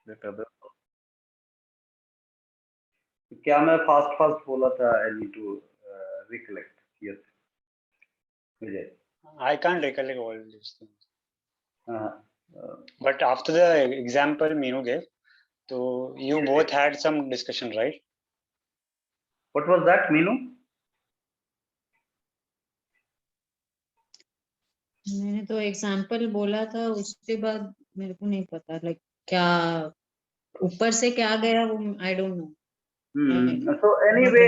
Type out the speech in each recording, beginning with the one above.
Let others. क्या मैं fast बोला था? I need to recollect. Yes, Vijay. I can't recollect all these things. But after the example Meenu gave, so you both had some discussion, right? What was that, Meenu? मैंने तो example बोला था, उसके बाद मेरे को नहीं पता लाइक क्या ऊपर से क्या गया वो I don't know. So anyway,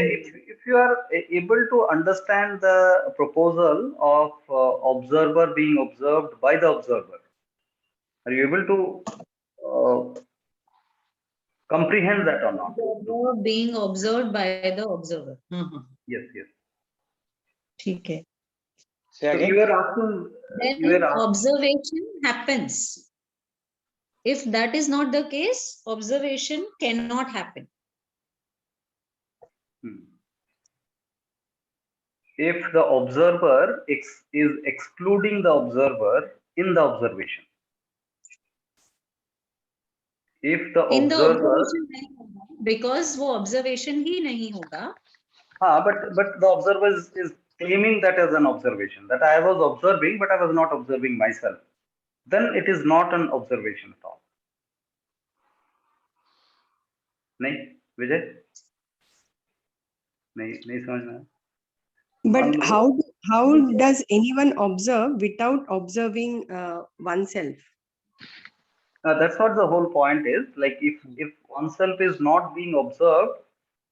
if you are able to understand the proposal of observer being observed by the observer, are you able to comprehend that or not? Being observed by the observer. Yes, yes. ठीक है. So you are asking. Then observation happens. If that is not the case, observation cannot happen. If the observer is excluding the observer in the observation. If the observer, because वो observation ही नहीं होगा. but the observer is claiming that as an observation, that I was observing, but I was not observing myself. Then it is not an observation at all. नहीं विजय? नहीं समझ में? But how does anyone observe without observing oneself? That's what the whole point is. Like if oneself is not being observed,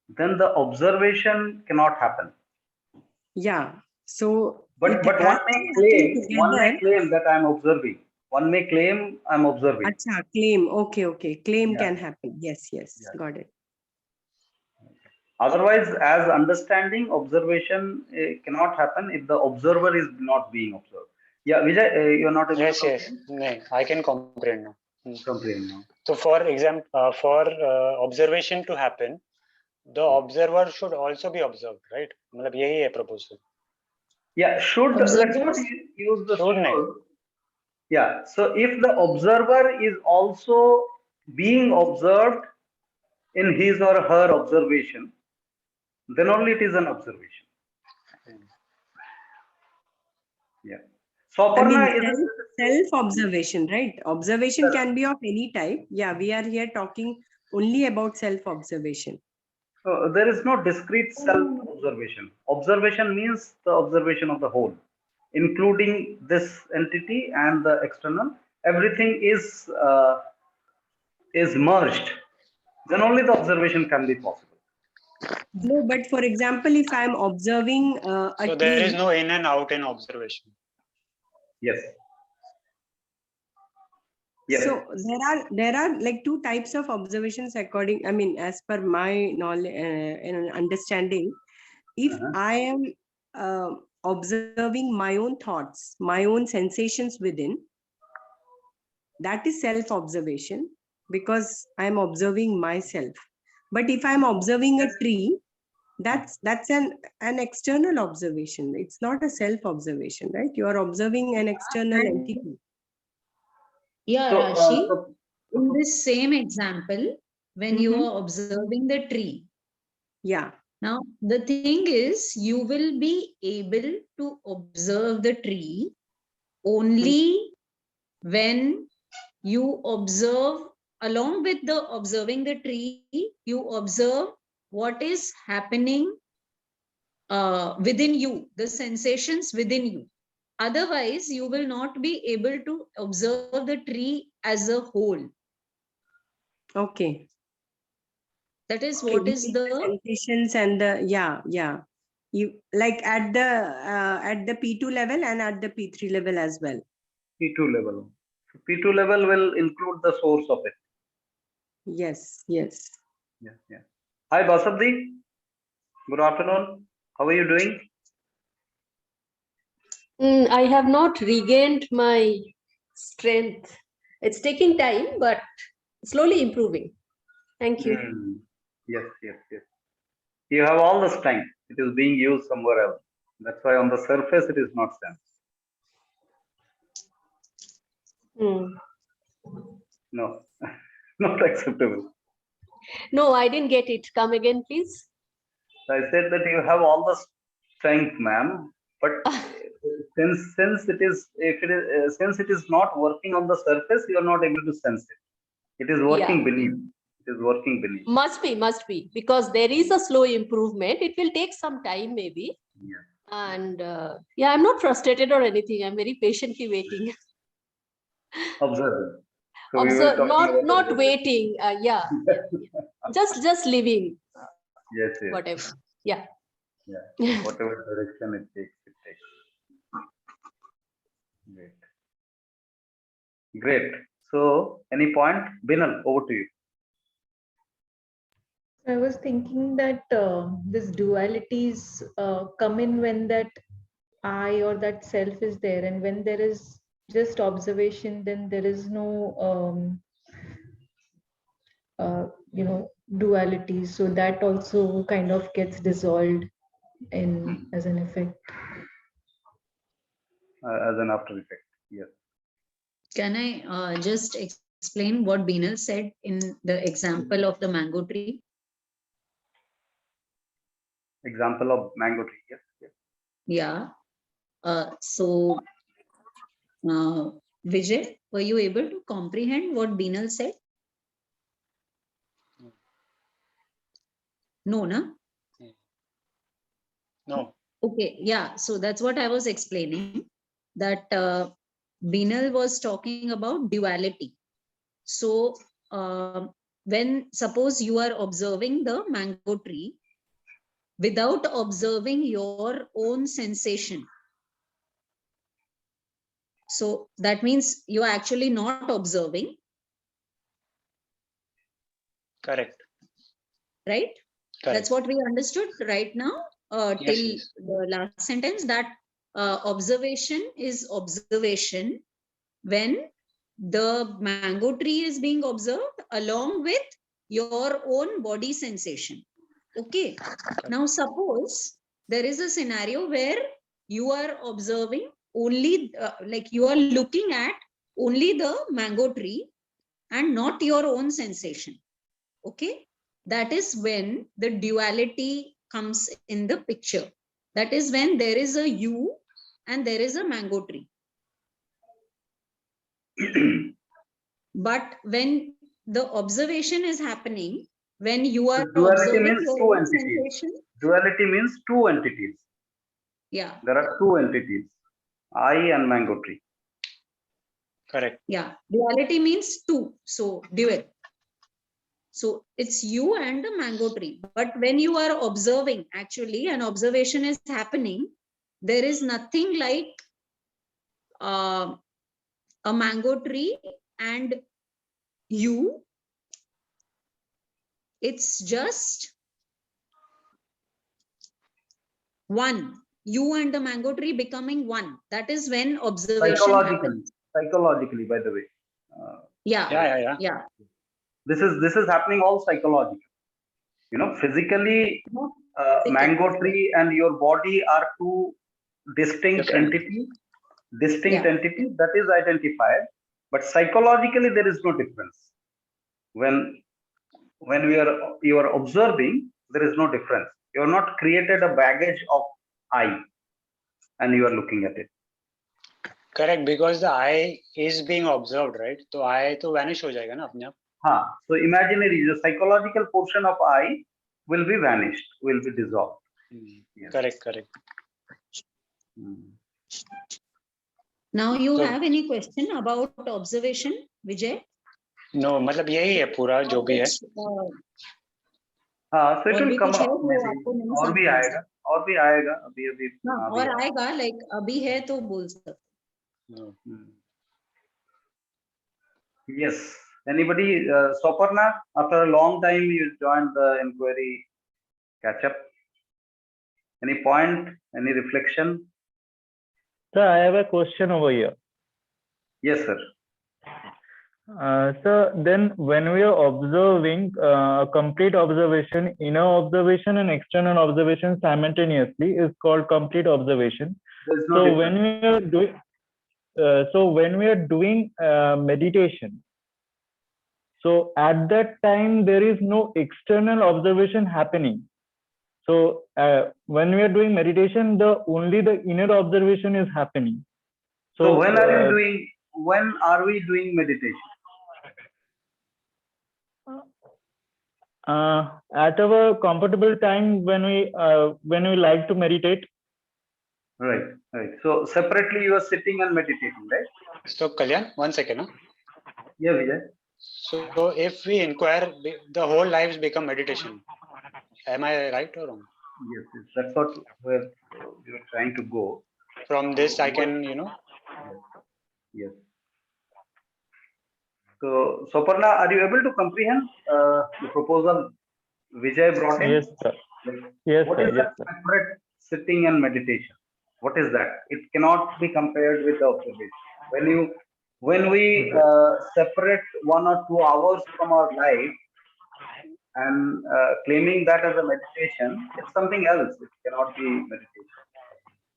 then the observation cannot happen. Yeah. So, but one may claim that I am observing. One may claim I am observing. Achha, claim. Okay. Claim can happen. Yes. Got it. Otherwise, as understanding, observation cannot happen if the observer is not being observed. Yeah, Vijay, you're not able to comprehend? Yes. No, I can comprehend now. Comprehend now. So, for example, for observation to happen, the observer should also be observed, right? मतलब यही है proposal. Yeah, should. Let's not use the should. Yeah. So, if the observer is also being observed in his or her observation, then only it is an observation. Yeah. So, self-observation, right? Observation can be of any type. Yeah, we are here talking only about self-observation. There is no discrete self-observation. Observation means the observation of the whole, including this entity and the external. Everything is merged. Then only the observation can be possible. No, but for example, if I am observing a so there is no in and out in observation. Yes. So there are like two types of observations according, I mean, as per my knowledge and understanding. If I am observing my own thoughts, my own sensations within, that is self-observation because I am observing myself. But if I am observing a tree, that's an external observation. It's not a self-observation, right? You are observing an external entity. Yeah, Rashi, in this same example, when you are observing the tree. Yeah. Now, the thing is, you will be able to observe the tree only when you observe, along with the observing the tree, you observe what is happening within you, the sensations within you. Otherwise, you will not be able to observe the tree as a whole. Okay. That is what is the sensations and the you like at the P2 level and at the P3 level as well. P2 level. So P2 level will include the source of it. Yes. Yeah. Hi, Basabdi. Good afternoon. How are you doing? I have not regained my strength. It's taking time, but slowly improving. Thank you. Yes. You have all the strength. It is being used somewhere else. That's why on the surface it is not sensed. No. Not acceptable. No, I didn't get it. Come again, please. I said that you have all the strength, ma'am, but since it is since it is not working on the surface, you are not able to sense it. It is working beneath. It is working beneath. Must be, because there is a slow improvement. It will take some time, maybe. Yeah. And yeah, I'm not frustrated or anything. I'm very patiently waiting. Observe. So we were Observe, talking about not waiting. Yeah. Just living. Yes, yes. Whatever. Yeah. Yeah. Whatever direction it takes, it takes. Great. Great. So, any point? Binal, over to you. I was thinking that this dualities come in when that I or that self is there, and when there is just observation, then there is no duality. So that also kind of gets dissolved in as an effect. As an after effect. Yes. Can I just explain what Binal said in the example of the mango tree? Example of mango tree. Yes. Yes. Yeah. So, Vijay, were you able to comprehend what Binal said? No, na? No. Okay, yeah. So that's what I was explaining, that Binal was talking about duality. So when suppose you are observing the mango tree without observing your own sensation. So that means you are actually not observing. Correct. Right? Correct. That's what we understood right now till the last sentence, that observation is observation when the mango tree is being observed along with your own body sensation. Okay. Now suppose there is a scenario where you are observing only like you are looking at only the mango tree and not your own sensation. Okay. That is when the duality comes in the picture. That is when there is a you and there is a mango tree. But when the observation is happening, when you are duality observing means your two own entities. sensation. Duality means two entities. Yeah. There are two entities, I and mango tree. Correct. Yeah. Duality means two. So dual. So it's you and the mango tree. But when you are observing, actually an observation is happening, there is nothing like a mango tree and you. It's just one. You and the mango tree becoming one. That is when observation happens. Psychologically, by the way. Yeah. This is happening all psychologically. You know, physically, mango tree and your body are two distinct entities. Entities that is identified, but psychologically there is no difference. When you are observing, there is no difference. You have not created a baggage of I, and you are looking at it. Correct, because the I is being observed, right? So I to vanish ho jayega na apne aap. So imaginary, the psychological portion of I will be vanished, will be dissolved. Yes. Correct. Now you have any question about observation, Vijay? No, मतलब यही है पूरा जो भी है. हाँ, so it will come up maybe. और भी आएगा अभी. हाँ, और आएगा, like अभी है तो बोल सकते. Yes. Anybody, Soparna, after a long time you joined the inquiry catch up. Any point, any reflection? Sir, I have a question over here. Yes, sir. So then when we are observing a complete observation, inner observation and external observation simultaneously is called complete observation. So when we are doing meditation, So at that time, there is no external observation happening. So when we are doing meditation, only the inner observation is happening. So when are we doing meditation? At our comfortable time when we like to meditate. Right. So separately you are sitting and meditating, right? So Kalyan, 1 second. Huh? Yeah, Vijay. So if we inquire, the whole lives become meditation. Am I right or wrong? Yes, that's what where we were trying to go. From this, I can, Yes. So, Soparna, are you able to comprehend the proposal Vijay brought in? Yes, sir. Yes, what sir. is that separate sitting and meditation? What is that? It cannot be compared with the observation. When we separate 1 or 2 hours from our life and claiming that as a meditation, it's something else. It cannot be meditation.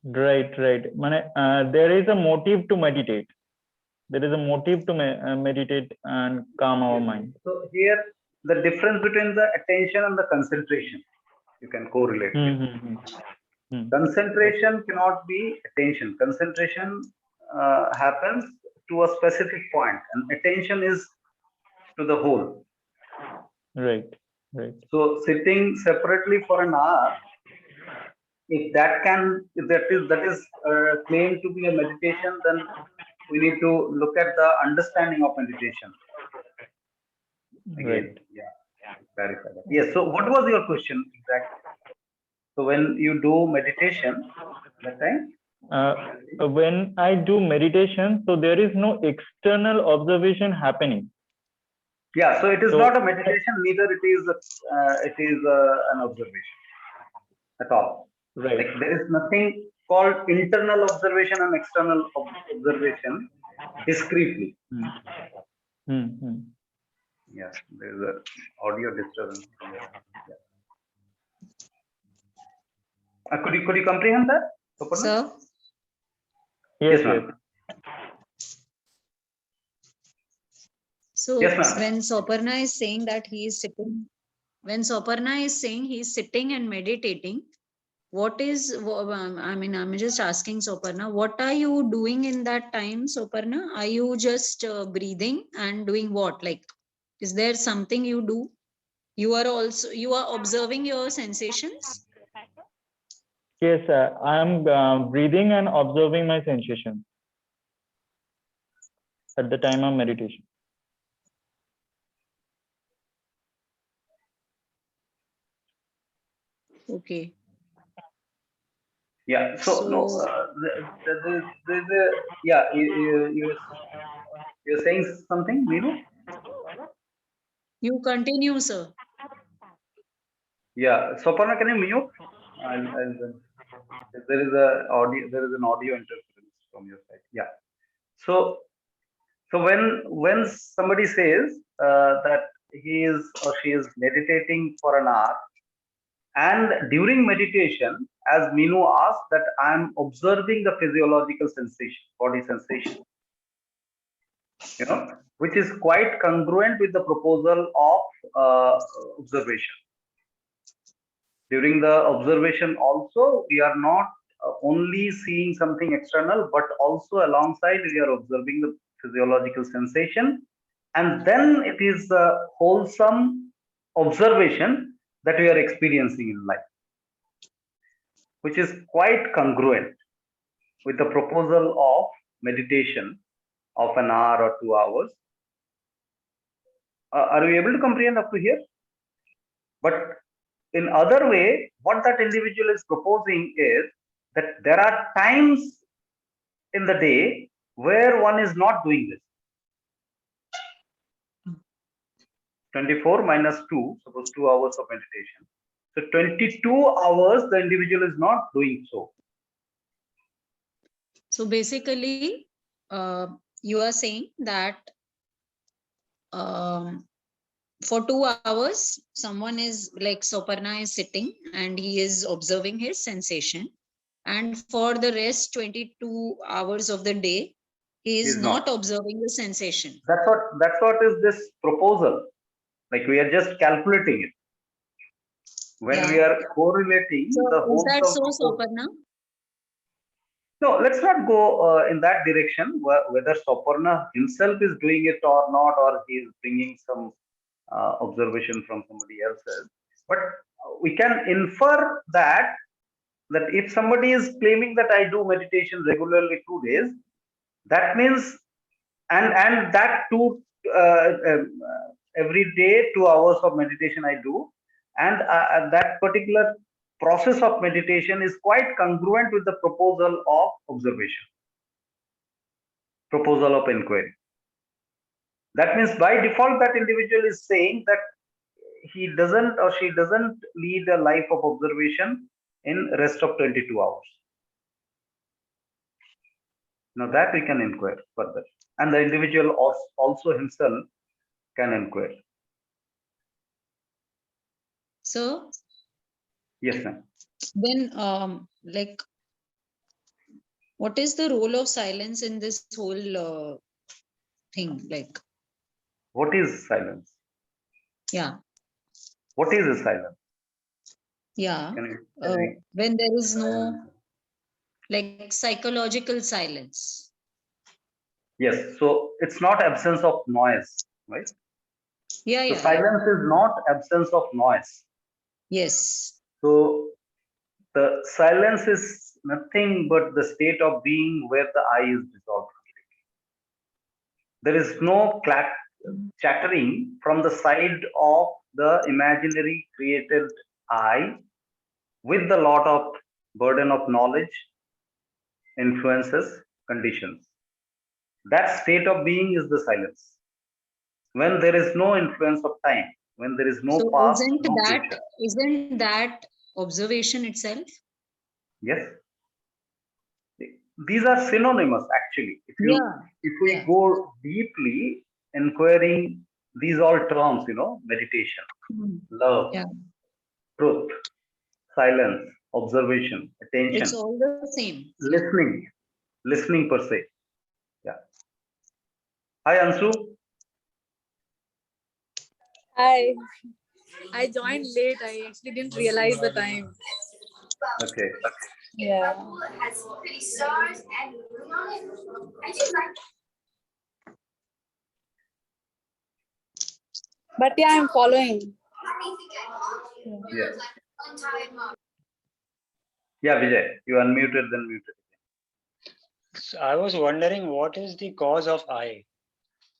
Right. There is a motive to meditate. There is a motive to meditate and calm our mind. So here, the difference between the attention and the concentration, you can correlate. Concentration cannot be attention. Concentration happens to a specific point, and attention is to the whole. Right. So sitting separately for an hour, if that is claimed to be a meditation, then we need to look at the understanding of meditation. Again, clarify that. Yes. So what was your question exactly? So when you do meditation, that time? When I do meditation, so there is no external observation happening. Yeah, so it is not a meditation, neither it is an observation at all. Right. Like there is nothing called internal observation and external observation discretely. Yeah, there is an audio disturbance. Could you comprehend that, Sir? Yes, ma'am. So when Soparna is saying that he is sitting, and meditating, what is, I'm just asking Soparna, what are you doing in that time, Soparna? Are you just breathing and doing what? Like, is there something you do? You are observing your sensations? Yes, I am breathing and observing my sensations at the time of meditation. Okay. Yeah. So no, you're saying something, Meenu? You continue, sir. Yeah. Soparna, can you mute? There is an audio interference from your side. Yeah. So when somebody says that he is or she is meditating for an hour, and during meditation, as Meenu asked, that I am observing the physiological sensation, body sensation, which is quite congruent with the proposal of observation. During the observation also, we are not only seeing something external, but also alongside we are observing the physiological sensation, and then it is a wholesome observation that we are experiencing in life, which is quite congruent with the proposal of meditation of an hour or 2 hours. Are we able to comprehend up to here? But in other way, what that individual is proposing is that there are times in the day where one is not doing this. 24 minus 2, suppose 2 hours of meditation. So 22 hours the individual is not doing so. So basically, you are saying that for 2 hours, someone is like Soparna is sitting and he is observing his sensation. And for the rest 22 hours of the day, He is He's not not. observing the sensation. That's what is this proposal. Like we are just calculating it. When we are correlating So the is whole that so, proposal. Soparna? No, let's not go in that direction, whether Soparna himself is doing it or not, or he is bringing some observation from somebody else's. But we can infer that if somebody is claiming that I do meditation regularly 2 days, that means, and that every day 2 hours of meditation I do, and that particular process of meditation is quite congruent with the proposal of observation, proposal of inquiry. That means by default that individual is saying that he doesn't or she doesn't lead a life of observation in rest of 22 hours. Now that we can inquire further, and the individual also himself can inquire. So Yes, ma'am. then like, what is the role of silence in this whole thing? Like, What is silence? yeah. What is a silence? Yeah. Can you When there is no like psychological silence. Yes, so it's not absence of noise, right? Yeah, So yeah. silence is not absence of noise. Yes. So the silence is nothing but the state of being where the I is dissolved. There is no chattering from the side of the imaginary created I with the lot of burden of knowledge, influences, conditions. That state of being is the silence. When there is no influence of time, when there is no So past, no future. isn't that observation itself? Yes. These are synonymous actually. If we go deeply inquiring these all terms, meditation, love, truth, silence, observation, attention. It's all the same. Listening per se. Yeah. Hi, Ansu. Hi. I joined late. I actually didn't realize the time. Okay. Yeah. But yeah, I'm following. Yeah. Yeah, Vijay, you unmuted, then muted. So I was wondering, what is the cause of I?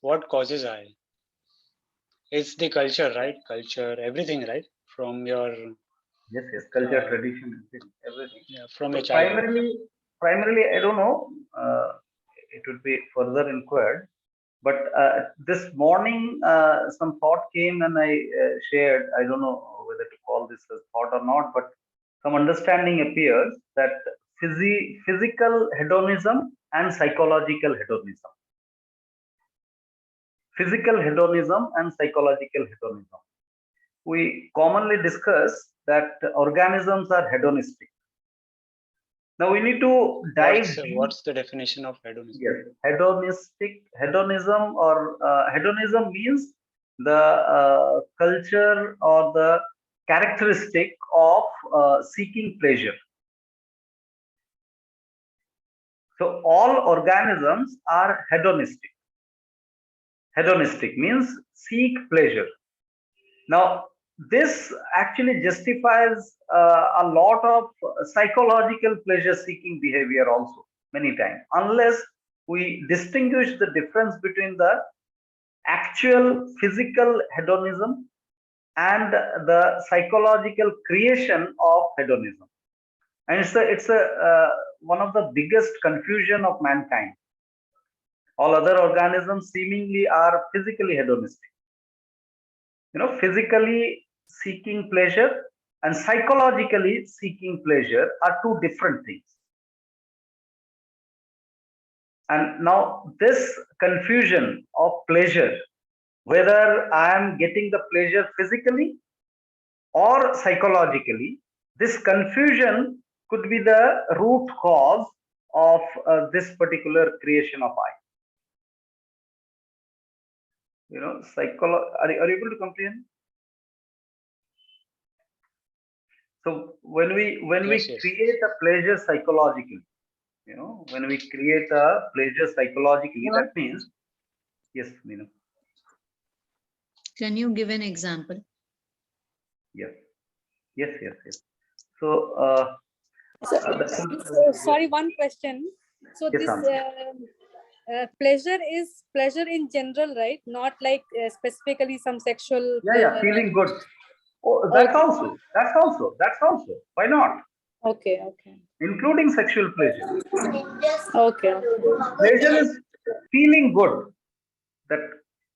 What causes I? It's the culture, right? Culture, everything, right? From your Yes, culture, tradition, everything. Yeah, from so your childhood. Primarily, I don't know. It would be further inquired. But this morning, some thought came and I shared. I don't know whether to call this a thought or not, but some understanding appears that physical hedonism and psychological hedonism. Physical hedonism and psychological hedonism. We commonly discuss that organisms are hedonistic. Now we need to dive. What's the definition of hedonism? Yes, hedonism or hedonism means the culture or the characteristic of seeking pleasure. So all organisms are hedonistic. Hedonistic means seek pleasure. Now this actually justifies a lot of psychological pleasure seeking behavior also many times, unless we distinguish the difference between the actual physical hedonism and the psychological creation of hedonism. And it's a one of the biggest confusion of mankind. All other organisms seemingly are physically hedonistic. Physically seeking pleasure and psychologically seeking pleasure are two different things. And now this confusion of pleasure, whether I am getting the pleasure physically or psychologically, this confusion could be the root cause of this particular creation of I. Are you able to comprehend? So when we Yes, yes. create a pleasure psychologically, when we create a pleasure psychologically, that means, yes, Can you give an example? yes, yes. So Sorry, one question. So yes, this Anand. pleasure is pleasure in general, right? Not like specifically some sexual Yeah, pleasure. feeling good. Oh, Okay. that's also. Why not? Okay. Including sexual pleasure. Okay. Pleasure is feeling good. That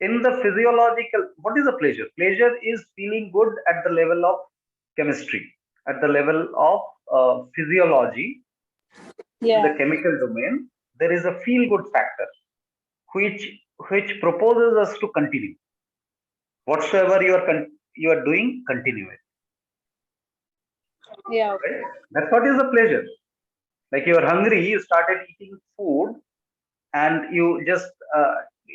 in the physiological, what is a pleasure? Pleasure is feeling good at the level of chemistry, at the level of physiology, in the Yeah. chemical domain. There is a feel good factor, which proposes us to continue. Whatsoever you are doing, continue it. Yeah. Right? Okay. That's what is a pleasure. Like you are hungry, you started eating food, and you just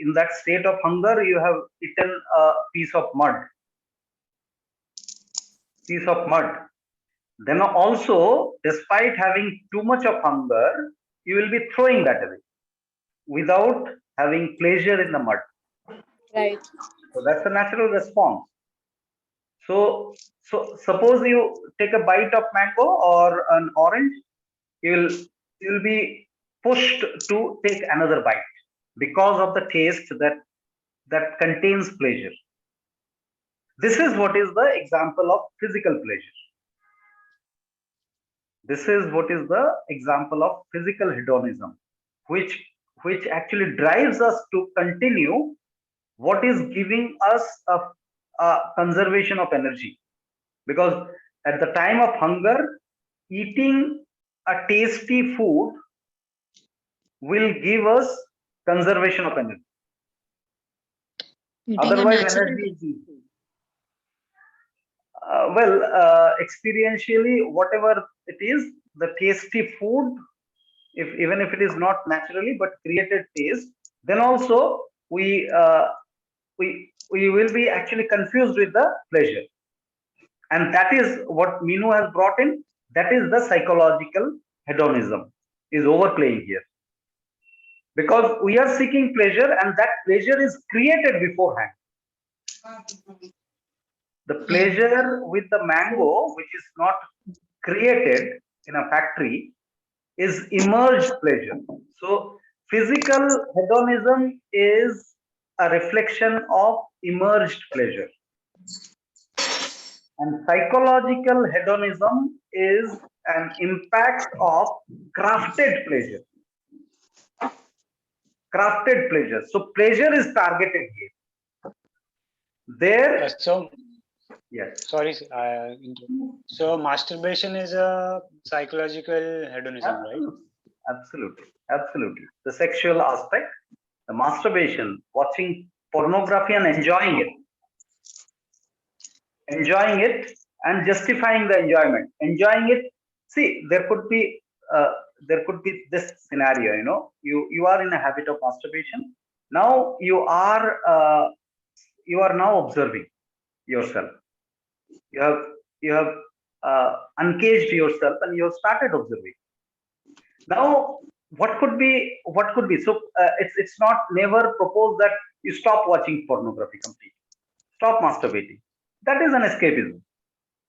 in that state of hunger, you have eaten a piece of mud. Then also, despite having too much of hunger, you will be throwing that away without having pleasure in the mud. Right. So that's a natural response. So suppose you take a bite of mango or an orange, you'll be pushed to take another bite because of the taste that contains pleasure. This is what is the example of physical pleasure. This is what is the example of physical hedonism, which actually drives us to continue what is giving us a conservation of energy. Because at the time of hunger, eating a tasty food will give us conservation of energy. Eating a Otherwise, natural. energy is used. Experientially, whatever it is, the tasty food, even if it is not naturally but created taste, then also we will be actually confused with the pleasure, and that is what Minu has brought in. That is the psychological hedonism is overplaying here, because we are seeking pleasure, and that pleasure is created beforehand. The pleasure with the mango, which is not created in a factory, is emerged pleasure. So physical hedonism is a reflection of emerged pleasure, and psychological hedonism is an impact of crafted pleasure. So pleasure is targeted here. There, So, yes, sorry. So masturbation is a psychological hedonism, right? absolutely. The sexual aspect, the masturbation, watching pornography and enjoying it and justifying the enjoyment. Enjoying it. See, uh, there could be this scenario. You are in a habit of masturbation. Now you are now observing yourself. You have uncaged yourself and you have started observing. Now, what could be? So it's not never proposed that you stop watching pornography completely, stop masturbating. That is an escapism,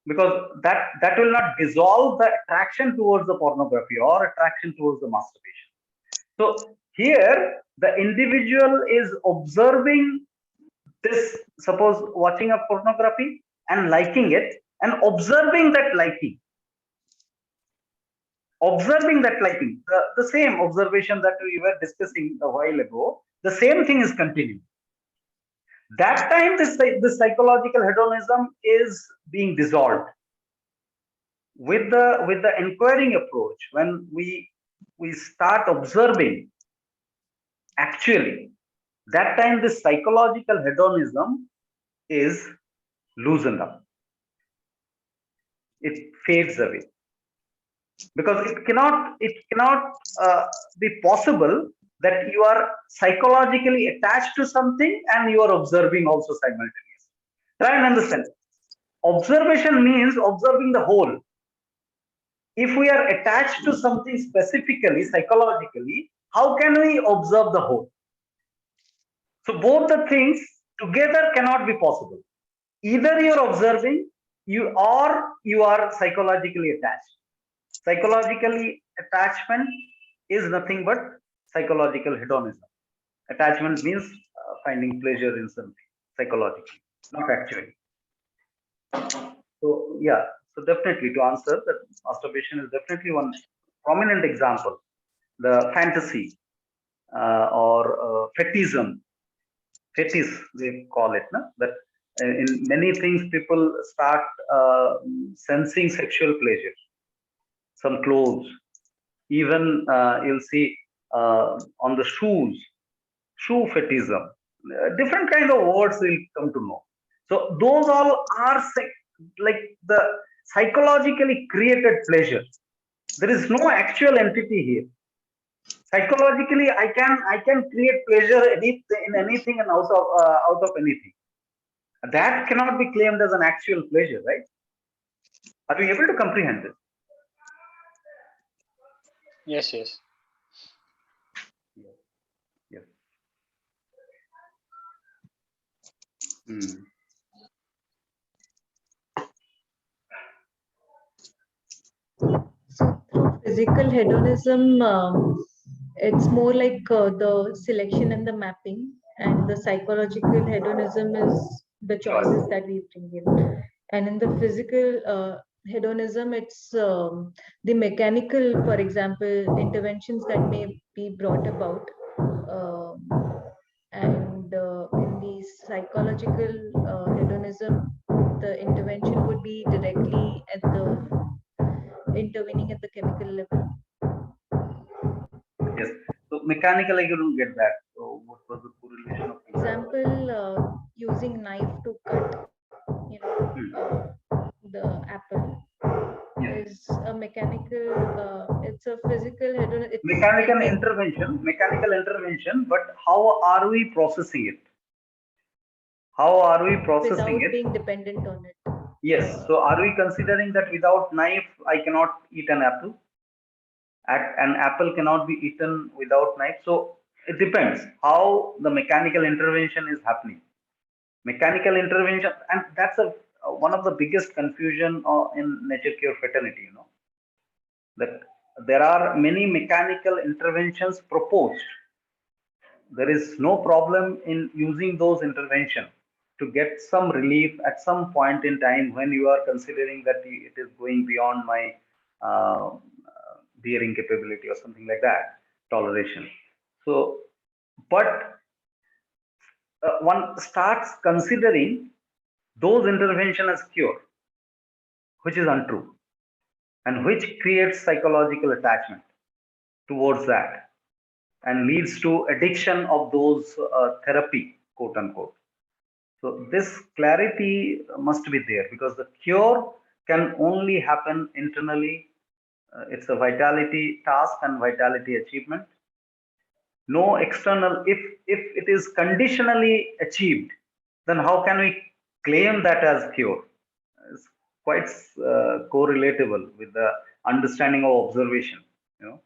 because that will not dissolve the attraction towards the pornography or attraction towards the masturbation. So here the individual is observing this, suppose watching a pornography and liking it, and observing that liking, the same observation that we were discussing a while ago, the same thing is continuing. That time this psychological hedonism is being dissolved with the inquiring approach. When we start observing, actually, that time this psychological hedonism is loosened up. It fades away, because it cannot be possible that you are psychologically attached to something and you are observing also simultaneously. Try and understand. Observation means observing the whole. If we are attached to something specifically, psychologically, how can we observe the whole? So both the things together cannot be possible. Either you're observing or you are psychologically attached. Psychologically attachment is nothing but psychological hedonism. Attachment means finding pleasure in something psychologically, not actually. So yeah, so definitely to answer that, masturbation is definitely one prominent example. The fantasy or fetishism, fetish they call it, no? That in many things people start sensing sexual pleasure. Some clothes, even you'll see on the shoes, shoe fetishism, different kind of words we'll come to know. So those all are like the psychologically created pleasure. There is no actual entity here. Psychologically, I can create pleasure in anything and out of anything. That cannot be claimed as an actual pleasure, right? Are we able to comprehend this? Yes, yes. Yes. Hmm. So through physical hedonism, it's more like the selection and the mapping, and the psychological hedonism is the choices that we bring in. And in the physical hedonism, it's the mechanical, for example, interventions that may be brought about. Um and in the psychological hedonism, the intervention would be directly at the intervening at the chemical level. Yes. So mechanical, I couldn't get that. So what was the correlation of Example, using knife to cut, the apple yes. is a mechanical. It's a physical hedon. It's Mechanical intervention, but how are we processing it? How are we processing without it? being dependent on it. Yes. So are we considering that without knife, I cannot eat an apple? An apple cannot be eaten without knife. So it depends how the mechanical intervention is happening. Mechanical intervention, and that's one of the biggest confusion in nature cure fraternity. That there are many mechanical interventions proposed. There is no problem in using those interventions to get some relief at some point in time when you are considering that it is going beyond my bearing capability or something like that, toleration. So, but one starts considering those intervention as cure, which is untrue and which creates psychological attachment towards that and leads to addiction of those therapy, quote unquote. So this clarity must be there because the cure can only happen internally. It's a vitality task and vitality achievement. No external. If it is conditionally achieved, then how can we claim that as cure? It's quite correlatable with the understanding of observation. You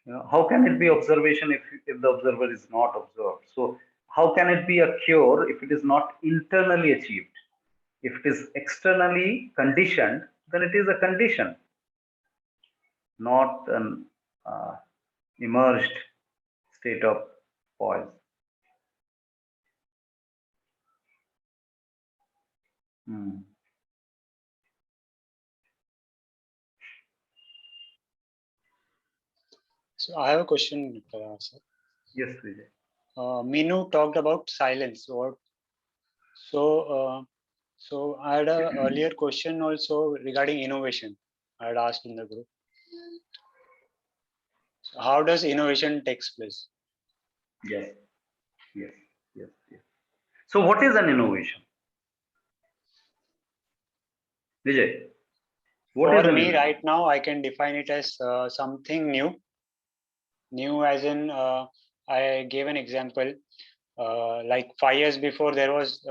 know. How can it be observation if the observer is not observed? So how can it be a cure if it is not internally achieved? If it is externally conditioned, then it is a condition, not an emerged state of poise. Hmm. So I have a question, sir. Yes, Vijay. Minu talked about silence. So I had an earlier question also regarding innovation. I had asked in the group. So how does innovation takes place? Yes, yes, yes, yes. So what is an innovation? Vijay, what is For an me, innovation? right now, I can define it as something new, New as in, I gave an example. Like 5 years before, there was,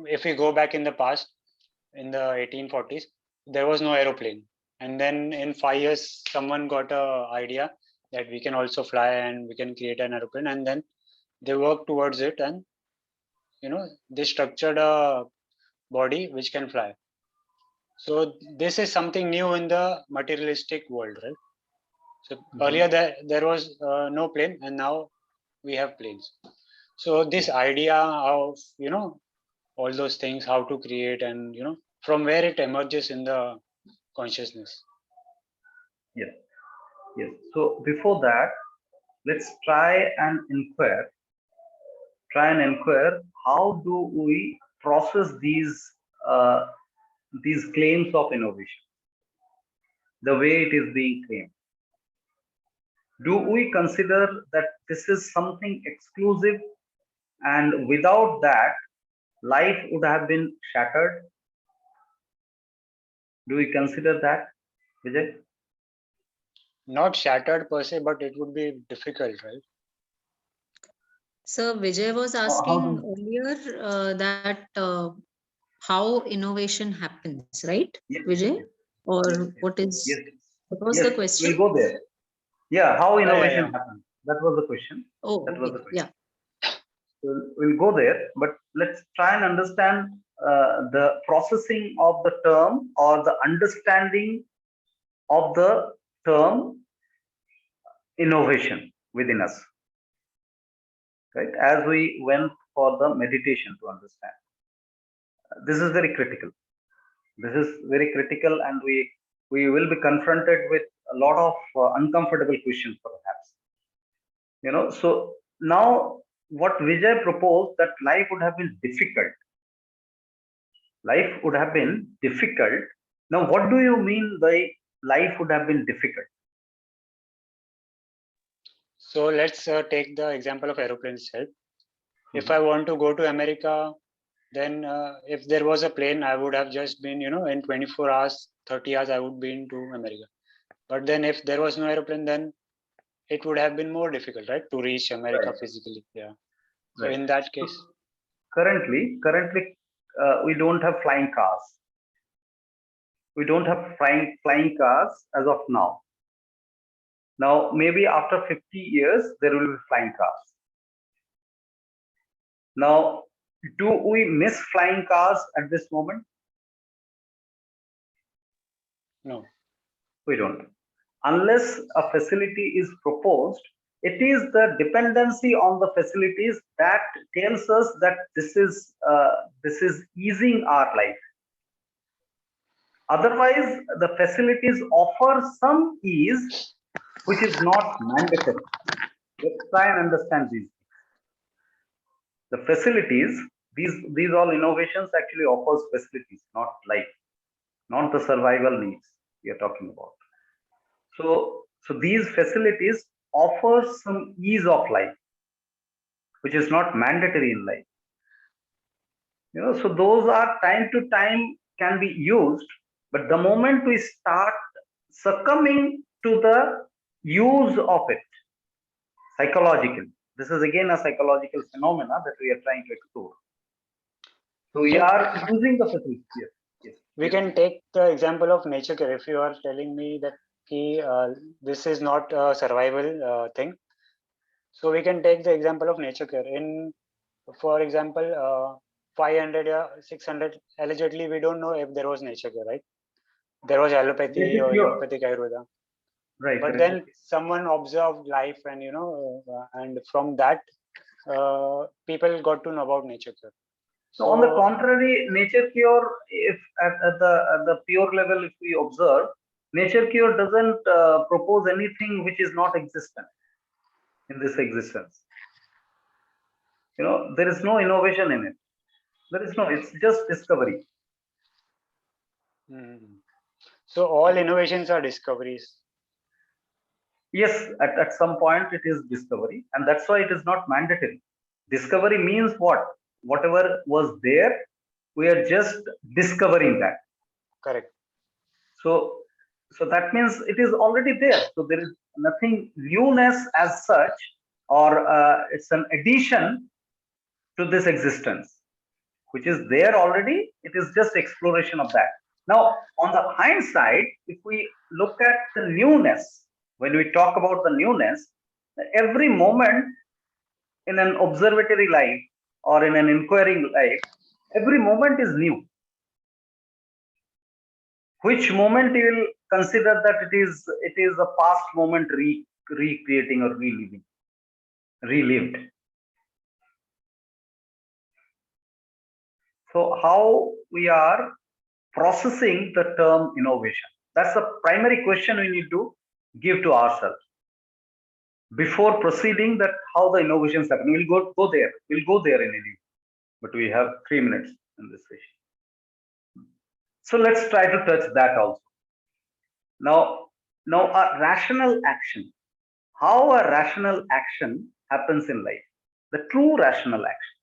if we go back in the past, in the 1840s, there was no aeroplane. And then in 5 years, someone got a idea that we can also fly and we can create an aeroplane. And then they worked towards it, and they structured a body which can fly. So this is something new in the materialistic world, right? So earlier there was no plane, and now we have planes. So this idea of all those things, how to create, and from where it emerges in the consciousness. Yes, yes. So before that, let's try and inquire how do we process these claims of innovation, the way it is being claimed. Do we consider that this is something exclusive, and without that life would have been shattered? Do we consider that, Vijay? Not shattered per se, but it would be difficult, right? So Vijay was asking earlier that how innovation happens, right, Yes, Vijay? yes, Or yes, what was yes. the question? We'll go there. Yeah, how innovation Yeah. happens. That was the question. Oh, That was okay. the question. Yeah. We'll go there, but let's try and understand the processing of the term, or the understanding of the term innovation within us, right? As we went for the meditation to understand, this is very critical. This is very critical, and we will be confronted with a lot of uncomfortable questions, perhaps. So now, what Vijay proposed, that life would have been difficult. Life would have been difficult. Now, what do you mean by life would have been difficult? So let's take the example of aeroplane itself. If I want to go to America, then if there was a plane, I would have just been, in 24 hours, 30 hours, I would be into America. But then if there was no aeroplane, then it would have been more difficult, right, to reach America Right. physically. Yeah. So Right. in that case, Currently, we don't have flying cars. We don't have flying cars as of now. Now, maybe after 50 years, there will be flying cars. Now, do we miss flying cars at this moment? no. We don't. Unless a facility is proposed, it is the dependency on the facilities that tells us that this is easing our life. Otherwise, the facilities offer some ease, which is not mandatory. Let's try and understand these. The facilities, these all innovations actually offers facilities, not life, not the survival needs we are talking about. So these facilities offer some ease of life, which is not mandatory in life. So those are time to time can be used, but the moment we start succumbing to the use of it psychologically, this is again a psychological phenomena that we are trying to explore. So we are using the facilities. Yes. We can take the example of nature care. If you are telling me that this is not a survival thing, so we can take the example of nature care. For example, 500 or 600, allegedly, we don't know if there was nature care, right? There was allopathy or homeopathic Ayurveda. Right. But then someone observed life, and and from that, people got to know about nature cure. So on the contrary, nature cure, if at the pure level, if we observe, nature cure doesn't propose anything which is not existent in this existence. There is no innovation in it. It's just discovery. So all innovations are discoveries. Yes, at some point it is discovery, and that's why it is not mandatory. Discovery means what? Whatever was there, we are just discovering that. Correct. So So that means it is already there. So there is nothing newness as such, or it's an addition to this existence, which is there already. It is just exploration of that. Now, on the hindsight, if we look at the newness, when we talk about the newness, every moment in an observatory life or in an inquiring life, every moment is new. Which moment you will consider that it is a past moment recreating or relived. So how we are processing the term innovation? That's the primary question we need to give to ourselves before proceeding. That how the innovations happen. We'll go there. We'll go there in a minute. But we have 3 minutes in this session. So let's try to touch that also. Now a rational action. How a rational action happens in life. The true rational action.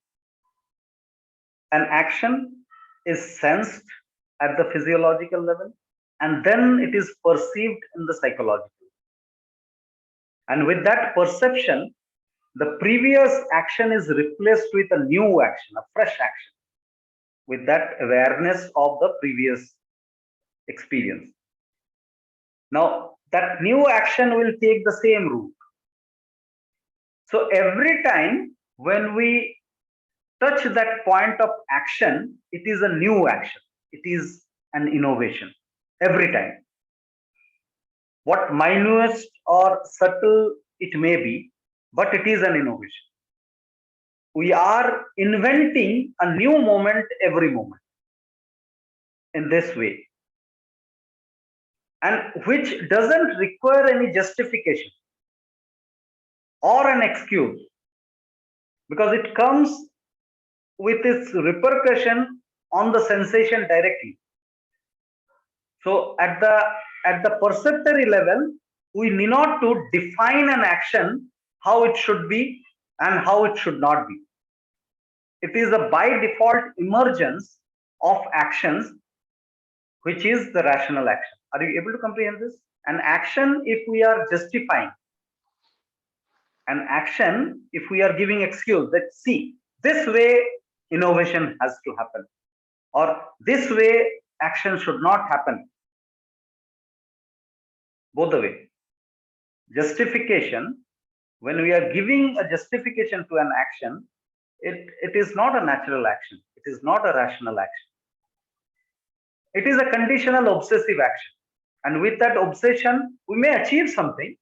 An action is sensed at the physiological level, and then it is perceived in the psychological. And with that perception, the previous action is replaced with a new action, a fresh action, with that awareness of the previous experience. Now, that new action will take the same route. So every time when we touch that point of action, it is a new action. It is an innovation every time. What minutest or subtle it may be, but it is an innovation. We are inventing a new moment every moment in this way, and which doesn't require any justification or an excuse, because it comes with its repercussion on the sensation directly. So at the perceptory level, we need not to define an action, how it should be and how it should not be. It is a by default emergence of actions, which is the rational action. Are you able to comprehend this? An action, if we are justifying, an action, if we are giving excuse that, see, this way innovation has to happen, or this way action should not happen. Both the way. Justification, when we are giving a justification to an action, it is not a natural action. It is not a rational action. It is a conditional obsessive action. And with that obsession, we may achieve something.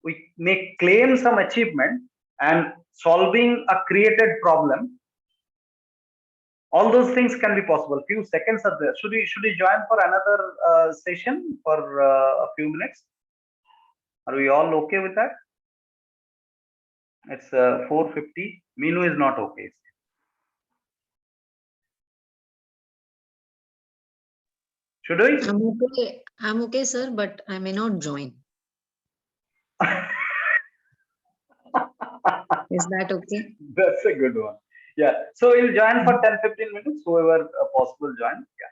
We may claim some achievement and solving a created problem. All those things can be possible. Few seconds are there. Should we join for another session for a few minutes? Are we all okay with that? It's 4:50. Minu is not okay. Should we? I'm okay, sir, but I may not join. Is that okay? That's a good one. Yeah. So we'll join for 10-15 minutes. Whoever possible join. Yeah.